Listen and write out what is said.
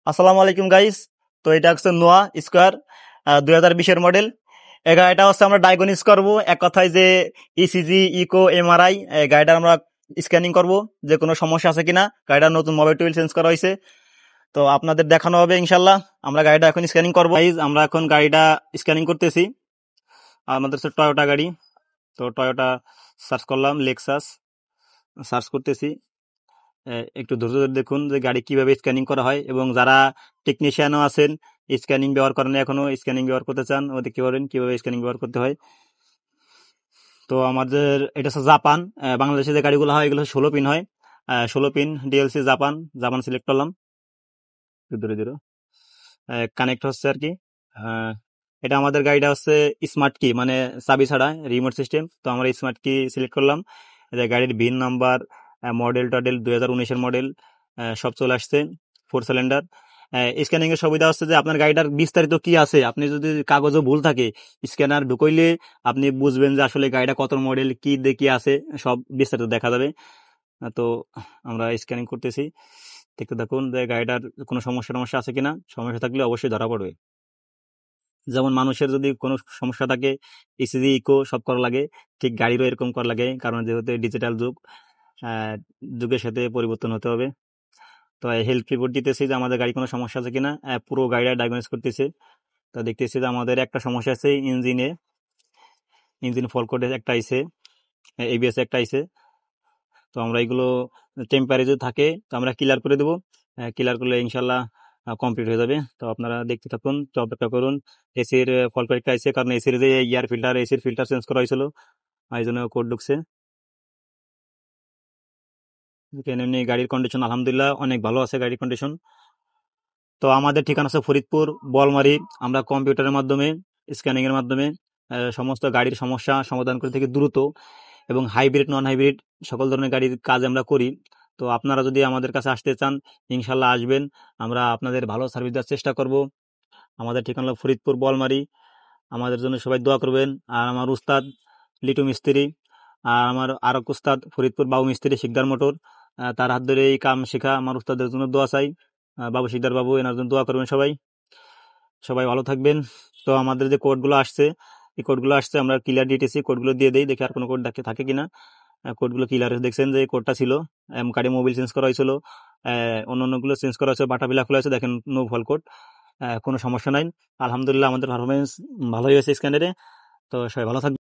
আসসালামু আলাইকুম গাইস। তো এটা হচ্ছে নোয়া স্কোয়ার 2020-এর মডেল। এই গাড়িটা হচ্ছে আমরা ডায়াগনোস করব, এক কথায় যে ইসিজি, ইকো, এমআরআই গাড়িটা আমরা স্ক্যানিং করব যে কোনো সমস্যা আছে কিনা। গাড়িটার নতুন মোবাইল টোয়েল চেঞ্জ করা হয়েছে, তো আপনাদের দেখানো হবে ইনশাল্লাহ। আমরা গাড়িটা এখন স্ক্যানিং করবো। আমরা এখন গাড়িটা স্ক্যানিং করতেছি। আমাদের হচ্ছে টয়োটা গাড়ি, তো টয়োটা সার্চ করলাম, লেক্সাস সার্চ করতেছি। একটু ধৈর্য ধরে দেখুন যে গাড়ি কিভাবে স্ক্যানিং করা হয়, এবং যারা টেকনিশিয়ানও আছেন স্ক্যানিং ব্যবহার করেন, এখনো স্ক্যানিং ব্যবহার করতে চান, ওদের কি করেন, কিভাবে স্ক্যানিং ব্যবহার করতে হয়। তো আমাদের এটা হচ্ছে জাপান। বাংলাদেশে যে গাড়িগুলো হয় এগুলো 16 পিন হয়। 16 pin DLC Japan. Japan select করলাম, একটু ধীরে ধীরে কানেক্ট হচ্ছে আর কি। আহ, এটা আমাদের গাড়িটা হচ্ছে স্মার্ট কি, মানে চাবি ছাড়া রিমোট সিস্টেম। তো আমরা স্মার্ট কি সিলেক্ট করলাম। এটা গাড়ির ভিন নাম্বার, মডেল টডেল 2019-এর মডেল সব চলে আসছে। 4 সিলিন্ডার। স্ক্যানিং এর সুবিধা হচ্ছে যে আপনার গাড়িটার বিস্তারিত কি আছে, আপনি যদি কাগজও ভুল থাকে স্ক্যানার ঢুকইলে আপনি বুঝবেন যে আসলে গাড়িটা কত মডেল, কি দিয়ে কি আছে, সব বিস্তারিত দেখা যাবে। তো আমরা স্ক্যানিং করতেছি, দেখতে থাকুন যে গাড়িটার কোনো সমস্যা টমস্যা আছে কিনা। সমস্যা থাকলে অবশ্যই ধরা পড়বে। যেমন মানুষের যদি কোনো সমস্যা থাকে, ইসিজি, ইকো সব করা লাগে, ঠিক গাড়িরও এরকম করা লাগে, কারণ যেহেতু ডিজিটাল যুগ, আহ, যুগের সাথে পরিবর্তন হতে হবে। তো হেলথ রিপোর্ট দিতেছি যে আমাদের গাড়ি কোনো সমস্যা আছে কিনা, পুরো গাড়িটা ডায়াগনোস করতেছে। তো দেখতেছি যে আমাদের একটা সমস্যা আছে ইঞ্জিনে, ইঞ্জিন ফল কোড একটা আইছে, এবিএস একটা আইছে। তো আমরা এগুলো টেম্পারেচার যদি থাকে তো আমরা ক্লিয়ার করে দেবো। ক্লিয়ার করলে ইনশাল্লাহ কমপ্লিট হয়ে যাবে। তো আপনারা দেখতে থাকুন, তো অপেক্ষা করুন। এসির ফল পরীক্ষা আইছে, কারণ এসির যে এয়ার ফিল্টার, এসির ফিল্টার চেঞ্জ করা হয়েছিল, এই জন্য কোড ঢুকছে। এমনি গাড়ির কন্ডিশন আলহামদুলিল্লাহ অনেক ভালো আছে, গাড়ির কন্ডিশন। তো আমাদের ঠিকানা আছে ফরিদপুর বলমারি। আমরা কম্পিউটারের মাধ্যমে, স্ক্যানিং এর মাধ্যমে সমস্ত গাড়ির সমস্যা সমাধান করে থাকি দ্রুত, এবং হাইব্রিড নন হাইব্রিড সকল ধরনের গাড়ির কাজ আমরা করি। তো আপনারা যদি আমাদের কাছে আসতে চান ইনশাল্লাহ আসবেন, আমরা আপনাদের ভালো সার্ভিস দেওয়ার চেষ্টা করব। আমাদের ঠিকানা হলো ফরিদপুর বলমারি। আমাদের জন্য সবাই দোয়া করবেন। আর আমার উস্তাদ লিটু মিস্ত্রি, আর আমার আরেক উস্তাদ ফরিদপুর বাবু মিস্ত্রি শিকদার মোটর, তার হাত ধরে এই কাম শেখা আমার উস্তাদের জন্য দোয়া চাই। বাবু শিকদার বাবু, এনার জন্য দোয়া করবেন সবাই। সবাই ভালো থাকবেন। তো আমাদের যে কোডগুলো আসছে, এই কোডগুলো আসছে আমরা ক্লিয়ার দিতেছি, কোডগুলো দিয়ে দেই, দেখি আর কোনো কোড থাকে কিনা। কোডগুলো ক্লিয়ার দেখছেন যে কোডটা ছিল, গাড়ি মোবিল চেঞ্জ করা হয়েছিল, অন্যান্যগুলো চেঞ্জ করা হয়েছে, বাটাবিলা খোলা হয়েছে, দেখেন নো ফল কোড, কোনো সমস্যা নাই। আলহামদুলিল্লাহ আমাদের পারফরমেন্স ভালোই হয়েছে স্ক্যানারে। তো সবাই ভালো থাকবে।